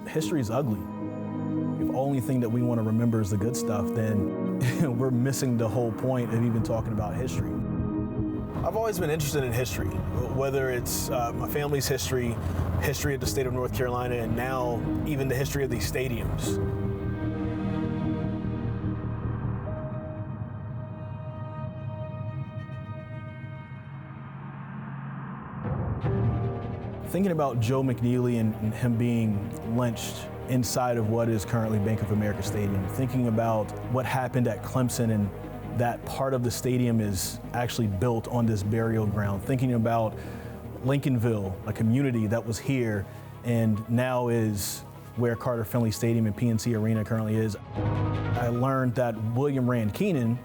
history's ugly. If the only thing that we want to remember is the good stuff, then we're missing the whole point of even talking about history. I've always been interested in history, whether it's my family's history of the state of North Carolina, and now even the history of these stadiums. Thinking about Joe McNeely and him being lynched inside of what is currently Bank of America Stadium, thinking about what happened at Clemson and that part of the stadium is actually built on this burial ground, thinking about Lincolnville, a community that was here and now is where Carter Finley Stadium and PNC Arena currently is. I learned that William Rand Kenan,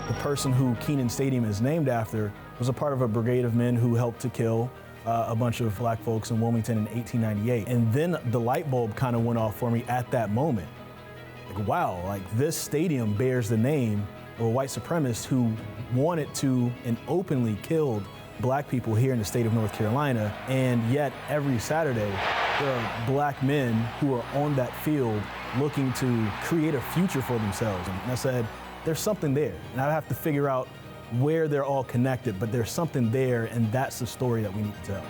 the person who Kenan Stadium is named after, was a part of a brigade of men who helped to kill a bunch of black folks in Wilmington in 1898. And then the light bulb kind of went off for me at that moment. Like, wow, like this stadium bears the name of a white supremacist who wanted to and openly killed black people here in the state of North Carolina. And yet every Saturday, there are black men who are on that field looking to create a future for themselves. And I said, there's something there. And I have to figure out where they're all connected, but there's something there, and that's the story that we need to tell.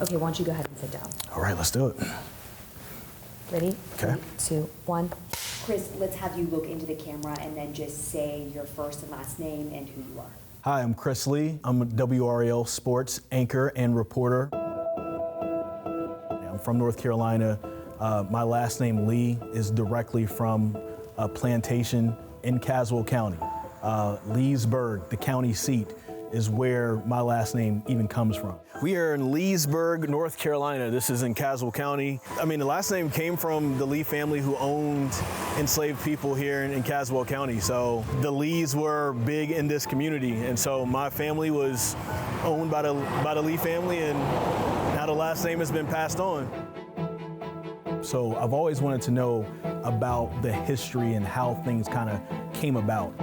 Okay, why don't you go ahead and sit down. All right, let's do it. Ready? Okay. 3, 2, 1. Chris, let's have you look into the camera and then just say your first and last name and who you are. Hi, I'm Chris Lee. I'm a WRAL sports anchor and reporter. I'm from North Carolina. My last name, Lee, is directly from a plantation in Caswell County. Leesburg, the county seat, is where my last name even comes from. We are in Leesburg, North Carolina. This is in Caswell County. I mean, the last name came from the Lee family who owned enslaved people here in Caswell County. So the Lees were big in this community. And so my family was owned by the Lee family, and now the last name has been passed on. So I've always wanted to know about the history and how things kind of came about.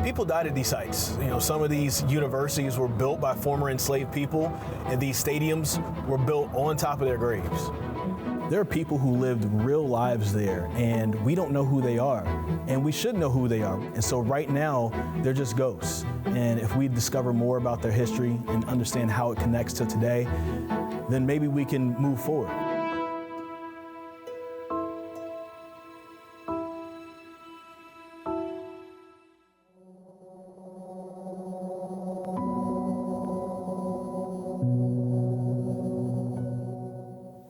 People died at these sites. You know, some of these universities were built by former enslaved people, and these stadiums were built on top of their graves. There are people who lived real lives there, and we don't know who they are, and we should know who they are. And so right now, they're just ghosts. And if we discover more about their history and understand how it connects to today, then maybe we can move forward.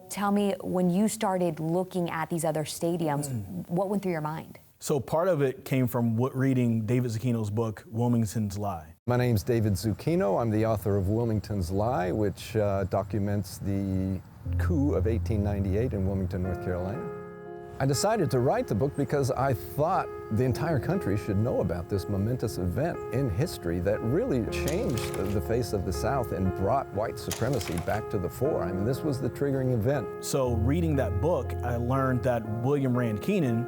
Tell me, when you started looking at these other stadiums, what went through your mind? So part of it came from reading David Zucchino's book, Wilmington's Lie. My name's David Zucchino. I'm the author of Wilmington's Lie, which documents the coup of 1898 in Wilmington, North Carolina. I decided to write the book because I thought the entire country should know about this momentous event in history that really changed the face of the South and brought white supremacy back to the fore. I mean, this was the triggering event. So reading that book, I learned that William Rand Kenan,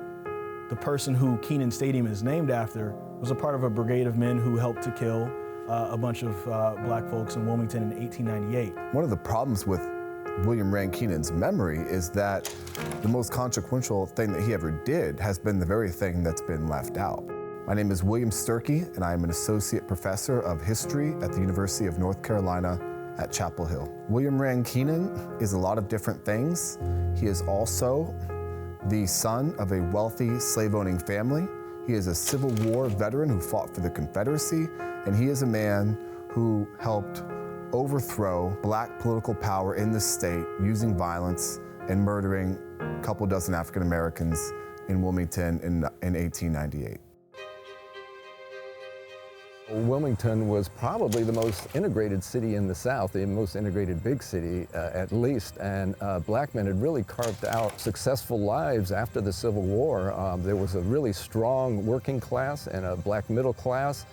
the person who Kenan Stadium is named after, was a part of a brigade of men who helped to kill a bunch of black folks in Wilmington in 1898. One of the problems with William Rand Kenan's memory is that the most consequential thing that he ever did has been the very thing that's been left out. My name is William Sturkey, and I am an associate professor of history at the University of North Carolina at Chapel Hill. William Rand Kenan is a lot of different things. He is also the son of a wealthy slave-owning family. He is a Civil War veteran who fought for the Confederacy, and he is a man who helped overthrow black political power in the state using violence and murdering a couple dozen African Americans in Wilmington in 1898. Wilmington was probably the most integrated city in the South, the most integrated big city at least, and black men had really carved out successful lives after the Civil War. There was a really strong working class and a black middle class.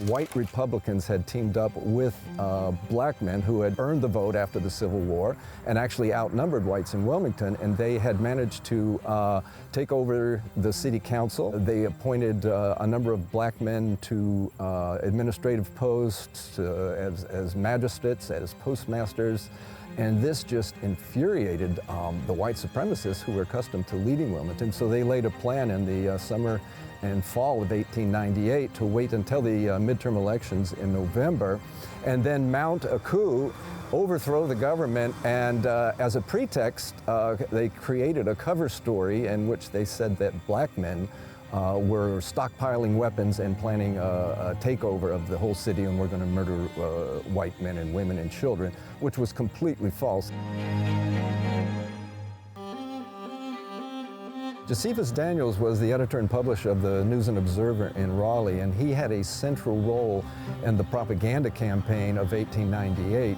White Republicans had teamed up with black men who had earned the vote after the Civil War and actually outnumbered whites in Wilmington, and they had managed to take over the city council. They appointed a number of black men to administrative posts as magistrates, as postmasters, And this just infuriated the white supremacists who were accustomed to leading Wilmington. So they laid a plan in the summer and fall of 1898 to wait until the midterm elections in November and then mount a coup, overthrow the government, and as a pretext, they created a cover story in which they said that black men were stockpiling weapons and planning a takeover of the whole city, and were going to murder white men and women and children, which was completely false. Josephus Daniels was the editor and publisher of the News and Observer in Raleigh, and he had a central role in the propaganda campaign of 1898,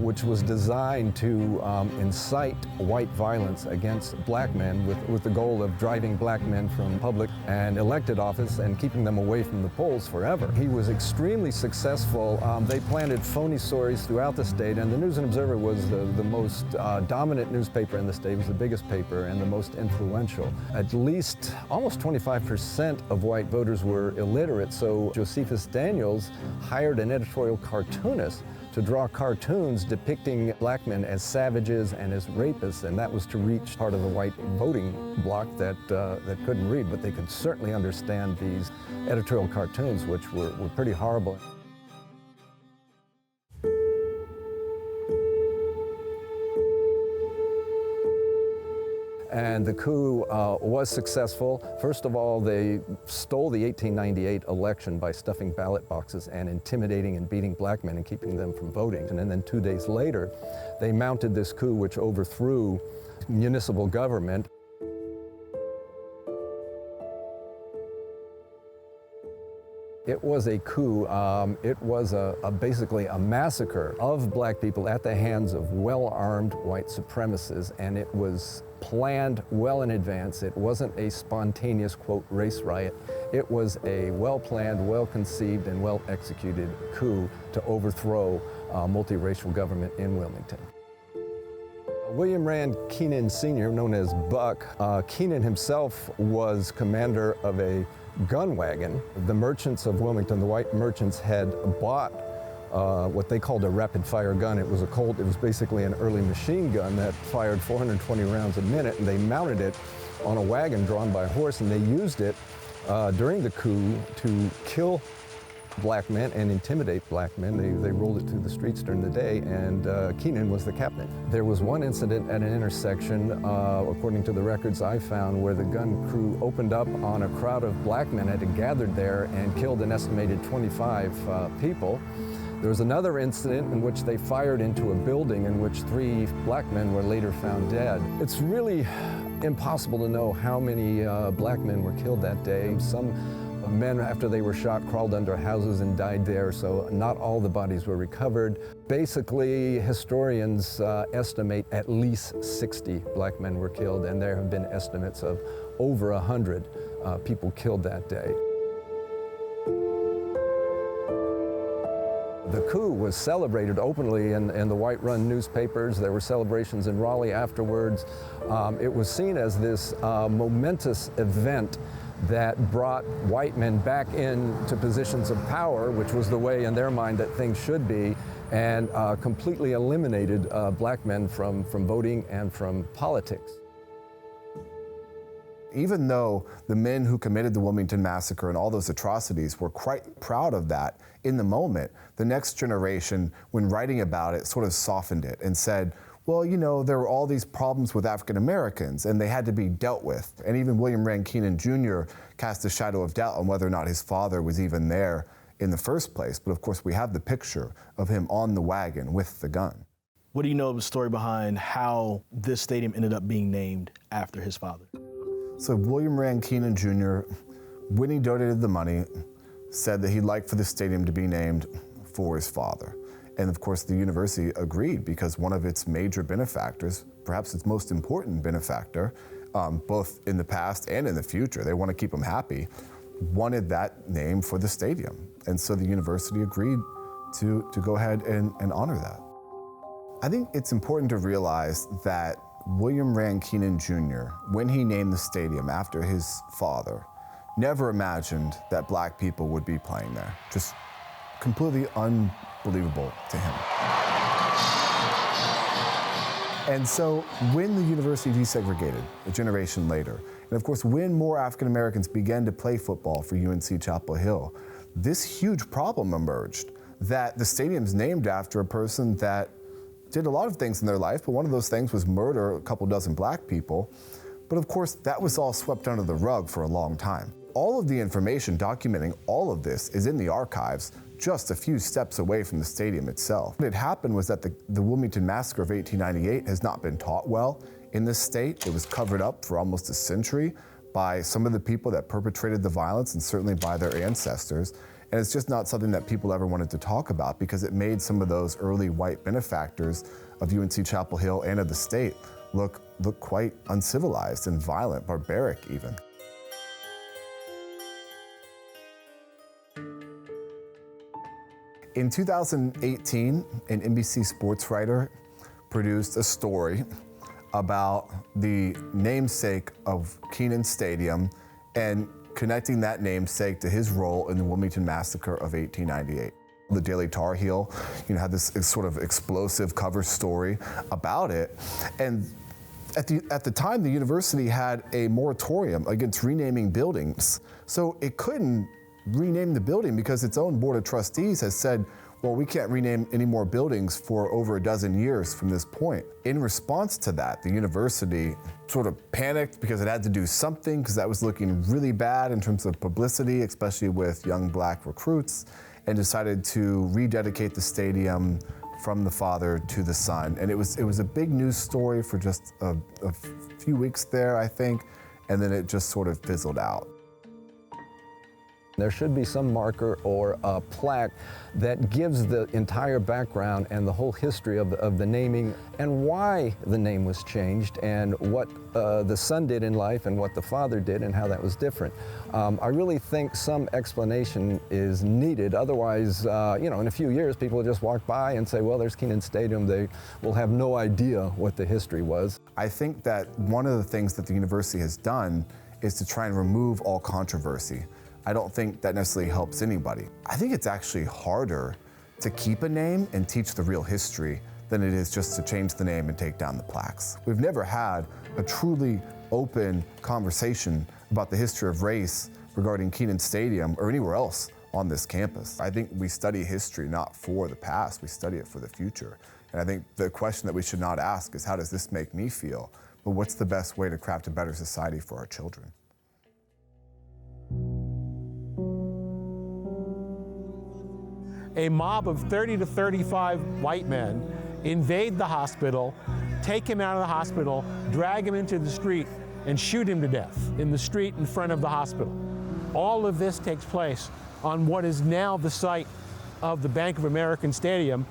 which was designed to incite white violence against black men with the goal of driving black men from public and elected office and keeping them away from the polls forever. He was extremely successful. They planted phony stories throughout the state, and the News and Observer was the most dominant newspaper in the state. It was the biggest paper and the most influential. At least almost 25% of white voters were illiterate, so Josephus Daniels hired an editorial cartoonist to draw cartoons depicting black men as savages and as rapists, and that was to reach part of the white voting bloc that couldn't read, but they could certainly understand these editorial cartoons, which were pretty horrible. And the coup was successful. First of all, they stole the 1898 election by stuffing ballot boxes and intimidating and beating black men and keeping them from voting. And then 2 days later, they mounted this coup which overthrew municipal government. It was a coup. It was basically a massacre of black people at the hands of well-armed white supremacists, and it was planned well in advance. It wasn't a spontaneous, quote, race riot. It was a well-planned, well-conceived, and well-executed coup to overthrow multiracial government in Wilmington. William Rand Kenan Sr., known as Buck, Kenan himself was commander of a gun wagon. The merchants of Wilmington, the white merchants, had bought what they called a rapid-fire gun. It was basically an early machine gun that fired 420 rounds a minute, and they mounted it on a wagon drawn by a horse, and they used it during the coup to kill black men and intimidate black men. They rolled it through the streets during the day, and Kenan was the captain. There was one incident at an intersection, according to the records I found, where the gun crew opened up on a crowd of black men that had gathered there and killed an estimated 25 people. There was another incident in which they fired into a building in which 3 black men were later found dead. It's really impossible to know how many black men were killed that day. Some men, after they were shot, crawled under houses and died there, so not all the bodies were recovered. Basically, historians estimate at least 60 black men were killed, and there have been estimates of over 100 people killed that day. The coup was celebrated openly in the white-run newspapers. There were celebrations in Raleigh afterwards. It was seen as this momentous event that brought white men back into positions of power, which was the way in their mind that things should be, and completely eliminated black men from voting and from politics. Even though the men who committed the Wilmington Massacre and all those atrocities were quite proud of that in the moment, the next generation, when writing about it, sort of softened it and said, well, you know, there were all these problems with African Americans and they had to be dealt with. And even William Rand Kenan Jr. cast a shadow of doubt on whether or not his father was even there in the first place. But of course, we have the picture of him on the wagon with the gun. What do you know of the story behind how this stadium ended up being named after his father? So William Rand Kenan Jr., when he donated the money, said that he'd like for the stadium to be named for his father. And of course, the university agreed because one of its major benefactors, perhaps its most important benefactor, both in the past and in the future, they want to keep him happy, wanted that name for the stadium. And so the university agreed to go ahead and honor that. I think it's important to realize that William Rand Kenan Jr., when he named the stadium after his father, never imagined that black people would be playing there. Just completely unbelievable to him. And so when the university desegregated a generation later, and of course when more African Americans began to play football for UNC Chapel Hill, this huge problem emerged that the stadium's named after a person that did a lot of things in their life, but one of those things was murder a couple dozen black people. But of course, that was all swept under the rug for a long time. All of the information documenting all of this is in the archives, just a few steps away from the stadium itself. What had happened was that the Wilmington Massacre of 1898 has not been taught well in this state. It was covered up for almost a century by some of the people that perpetrated the violence and certainly by their ancestors. And it's just not something that people ever wanted to talk about because it made some of those early white benefactors of UNC Chapel Hill and of the state look quite uncivilized and violent, barbaric even. In 2018, an NBC sports writer produced a story about the namesake of Kenan Stadium and connecting that namesake to his role in the Wilmington Massacre of 1898. The Daily Tar Heel, had this sort of explosive cover story about it. And at the time, the university had a moratorium against renaming buildings. So it couldn't rename the building because its own board of trustees has said, well, we can't rename any more buildings for over a dozen years from this point. In response to that, the university sort of panicked because it had to do something because that was looking really bad in terms of publicity, especially with young black recruits, and decided to rededicate the stadium from the father to the son. And it was a big news story for just a few weeks there, I think, and then it just sort of fizzled out. There should be some marker or a plaque that gives the entire background and the whole history of the naming and why the name was changed and what the son did in life and what the father did and how that was different. I really think some explanation is needed. Otherwise, in a few years, people will just walk by and say, well, there's Kenan Stadium. They will have no idea what the history was. I think that one of the things that the university has done is to try and remove all controversy. I don't think that necessarily helps anybody. I think it's actually harder to keep a name and teach the real history than it is just to change the name and take down the plaques. We've never had a truly open conversation about the history of race regarding Kenan Stadium or anywhere else on this campus. I think we study history not for the past, we study it for the future. And I think the question that we should not ask is, how does this make me feel? But what's the best way to craft a better society for our children? A mob of 30 to 35 white men invade the hospital, take him out of the hospital, drag him into the street, and shoot him to death in the street in front of the hospital. All of this takes place on what is now the site of the Bank of America Stadium.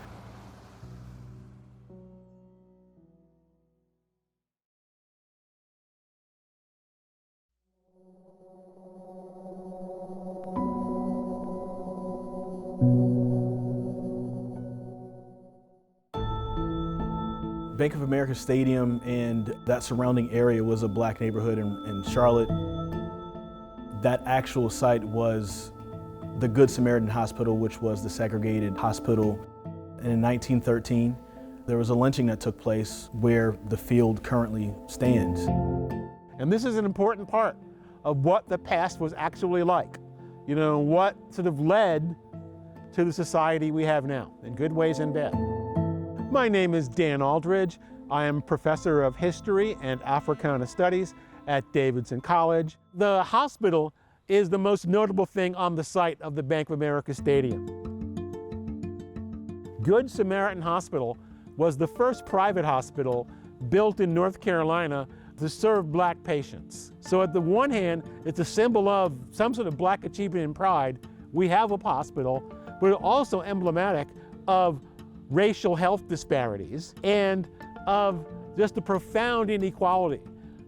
Bank of America Stadium and that surrounding area was a black neighborhood in Charlotte. That actual site was the Good Samaritan Hospital, which was the segregated hospital. And in 1913, there was a lynching that took place where the field currently stands. And this is an important part of what the past was actually like. What sort of led to the society we have now, in good ways and bad. My name is Dan Aldridge. I am professor of history and Africana studies at Davidson College. The hospital is the most notable thing on the site of the Bank of America Stadium. Good Samaritan Hospital was the first private hospital built in North Carolina to serve black patients. So at the one hand, it's a symbol of some sort of black achievement and pride. We have a hospital, but it's also emblematic of racial health disparities and of just the profound inequality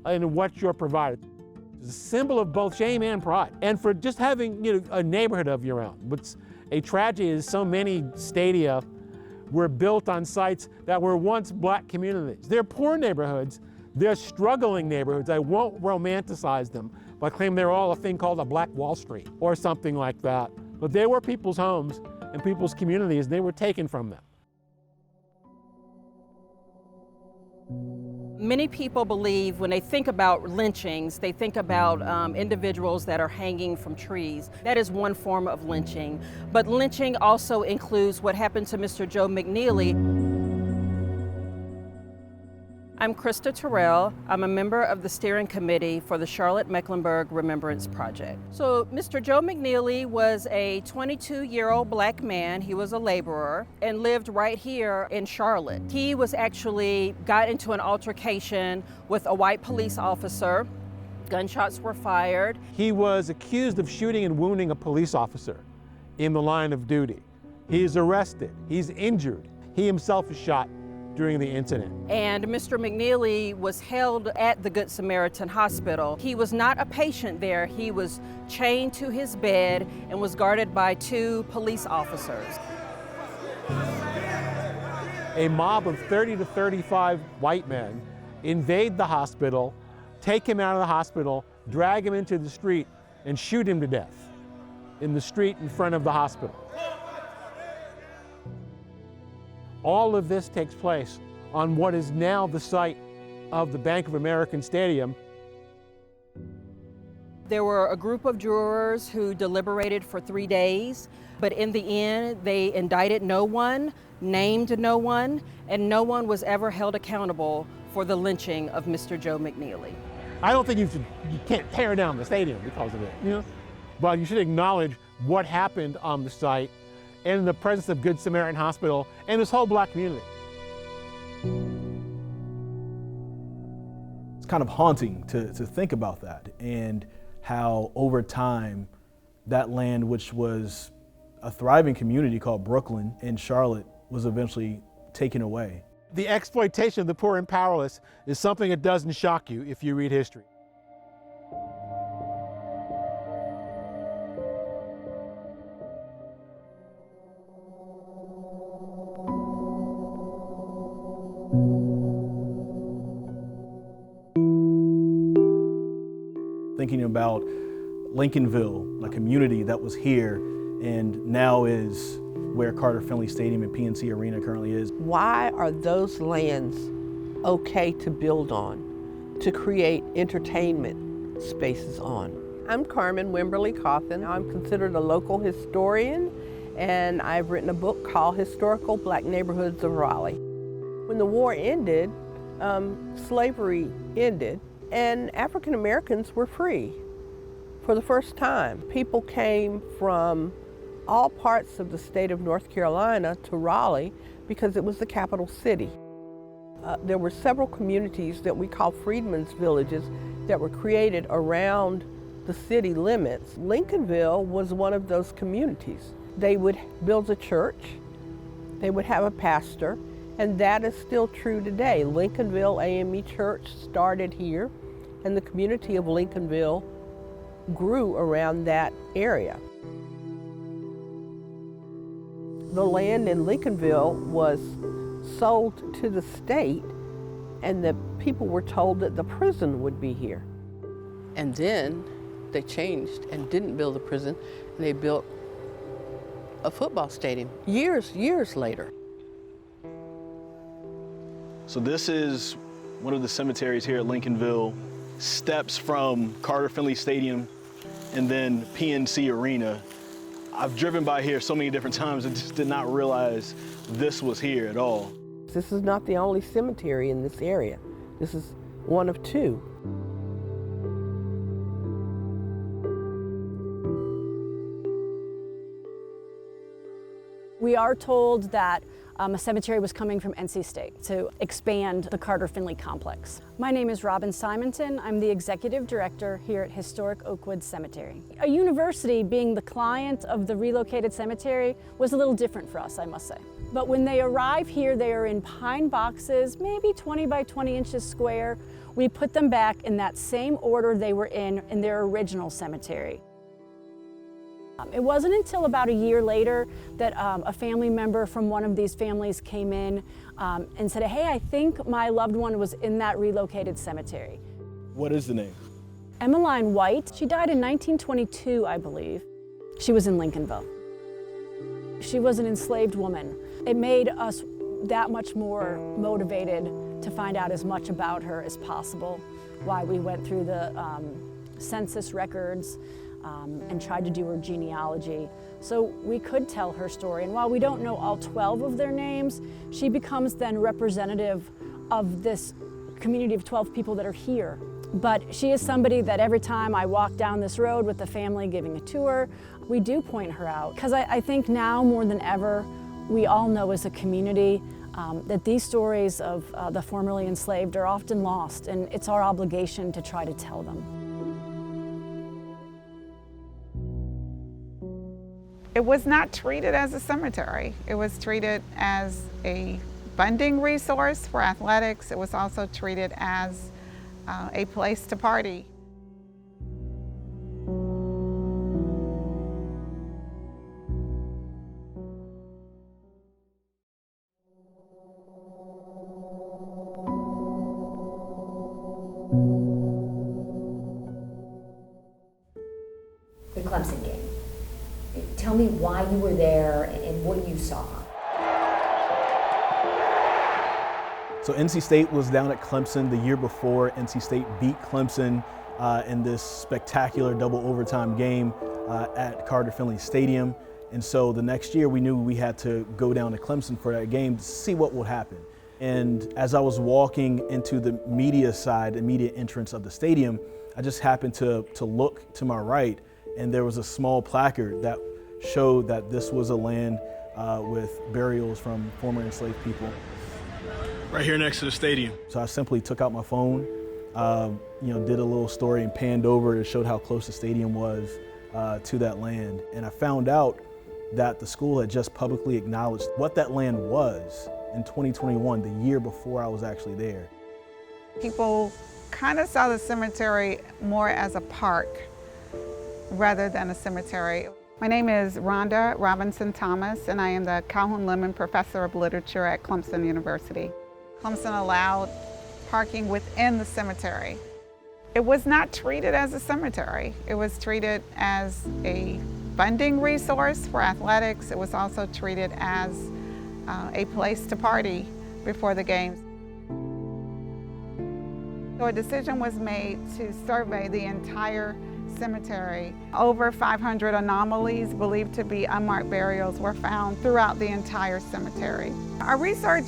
in what you're provided. It's a symbol of both shame and pride. And for just having a neighborhood of your own. What's a tragedy is so many stadia were built on sites that were once black communities. They're poor neighborhoods, they're struggling neighborhoods. I won't romanticize them by claiming they're all a thing called a Black Wall Street or something like that. But they were people's homes and people's communities, and they were taken from them. Many people believe when they think about lynchings, they think about individuals that are hanging from trees. That is one form of lynching. But lynching also includes what happened to Mr. Joe McNeely. I'm Krista Terrell. I'm a member of the steering committee for the Charlotte-Mecklenburg Remembrance Project. So Mr. Joe McNeely was a 22-year-old black man. He was a laborer and lived right here in Charlotte. He was actually got into an altercation with a white police officer. Gunshots were fired. He was accused of shooting and wounding a police officer in the line of duty. He is arrested. He's injured. He himself is shot during the incident. And Mr. McNeely was held at the Good Samaritan Hospital. He was not a patient there. He was chained to his bed and was guarded by 2 police officers. A mob of 30 to 35 white men invade the hospital, take him out of the hospital, drag him into the street, and shoot him to death in the street in front of the hospital. All of this takes place on what is now the site of the Bank of America Stadium. There were a group of jurors who deliberated for 3 days, but in the end, they indicted no one, named no one, and no one was ever held accountable for the lynching of Mr. Joe McNeely. I don't think you can't tear down the stadium because of it, but you should acknowledge what happened on the site and in the presence of Good Samaritan Hospital and this whole black community. It's kind of haunting to think about that and how over time that land, which was a thriving community called Brooklyn in Charlotte, was eventually taken away. The exploitation of the poor and powerless is something that doesn't shock you if you read history. Thinking about Lincolnville, a community that was here and now is where Carter Finley Stadium and PNC Arena currently is. Why are those lands okay to build on, to create entertainment spaces on? I'm Carmen Wimberly Coffin. I'm considered a local historian, and I've written a book called Historical Black Neighborhoods of Raleigh. When the war ended, slavery ended, and African Americans were free for the first time. People came from all parts of the state of North Carolina to Raleigh because it was the capital city. There were several communities that we call freedmen's villages that were created around the city limits. Lincolnville was one of those communities. They would build a church, they would have a pastor, and that is still true today. Lincolnville AME Church started here, and the community of Lincolnville grew around that area. The land in Lincolnville was sold to the state, and the people were told that the prison would be here. And then they changed and didn't build a prison, and they built a football stadium years later. So this is one of the cemeteries here at Lincolnville, steps from Carter Finley Stadium and then PNC Arena. I've driven by here so many different times and just did not realize this was here at all. This is not the only cemetery in this area. This is one of 2. We are told that a cemetery was coming from NC State to expand the Carter Finley complex. My name is Robin Simonton. I'm the executive director here at Historic Oakwood Cemetery. A university being the client of the relocated cemetery was a little different for us, I must say. But when they arrive here, they are in pine boxes, maybe 20 by 20 inches square. We put them back in that same order they were in their original cemetery. It wasn't until about a year later that a family member from one of these families came in and said, hey, I think my loved one was in that relocated cemetery. What is the name? Emmeline White. She died in 1922, I believe. She was in Lincolnville. She was an enslaved woman. It made us that much more motivated to find out as much about her as possible. Why we went through the census records and tried to do her genealogy. So we could tell her story. And while we don't know all 12 of their names, she becomes then representative of this community of 12 people that are here. But she is somebody that every time I walk down this road with the family giving a tour, we do point her out. Because I think now more than ever, we all know as a community that these stories of the formerly enslaved are often lost, and it's our obligation to try to tell them. It was not treated as a cemetery. It was treated as a funding resource for athletics. It was also treated as a place to party. The Clemson game. Tell me why you were there and what you saw. So NC State was down at Clemson the year before. NC State beat Clemson in this spectacular double overtime game at Carter Finley Stadium. And so the next year we knew we had to go down to Clemson for that game to see what would happen. And as I was walking into the media side, the media entrance of the stadium, I just happened to look to my right, and there was a small placard that showed that this was a land with burials from former enslaved people. Right here next to the stadium. So I simply took out my phone, did a little story and panned over and showed how close the stadium was to that land. And I found out that the school had just publicly acknowledged what that land was in 2021, the year before I was actually there. People kind of saw the cemetery more as a park rather than a cemetery. My name is Rhonda Robinson Thomas, and I am the Calhoun Lemon Professor of Literature at Clemson University. Clemson allowed parking within the cemetery. It was not treated as a cemetery. It was treated as a funding resource for athletics. It was also treated as a place to party before the games. So a decision was made to survey the entire cemetery. Over 500 anomalies believed to be unmarked burials were found throughout the entire cemetery. Our research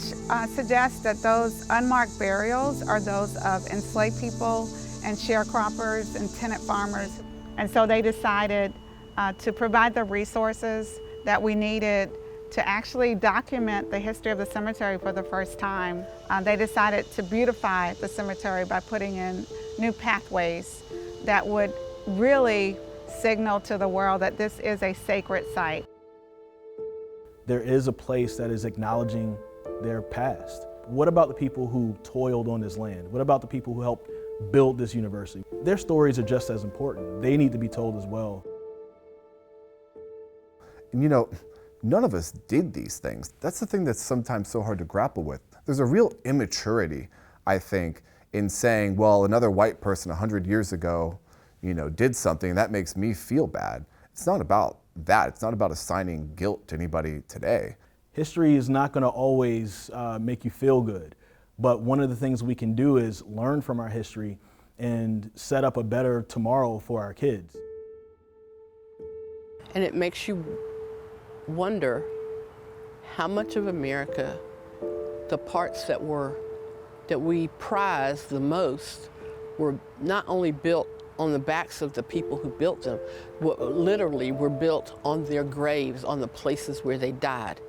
suggests that those unmarked burials are those of enslaved people and sharecroppers and tenant farmers. And so they decided to provide the resources that we needed to actually document the history of the cemetery for the first time. They decided to beautify the cemetery by putting in new pathways that would really signal to the world that this is a sacred site. There is a place that is acknowledging their past. What about the people who toiled on this land? What about the people who helped build this university? Their stories are just as important. They need to be told as well. And none of us did these things. That's the thing that's sometimes so hard to grapple with. There's a real immaturity, I think, in saying, well, another white person 100 years ago did something, and that makes me feel bad. It's not about that. It's not about assigning guilt to anybody today. History is not going to always make you feel good, but one of the things we can do is learn from our history and set up a better tomorrow for our kids. And it makes you wonder how much of America, the parts that we prize the most, were not only built on the backs of the people who built them, literally were built on their graves, on the places where they died.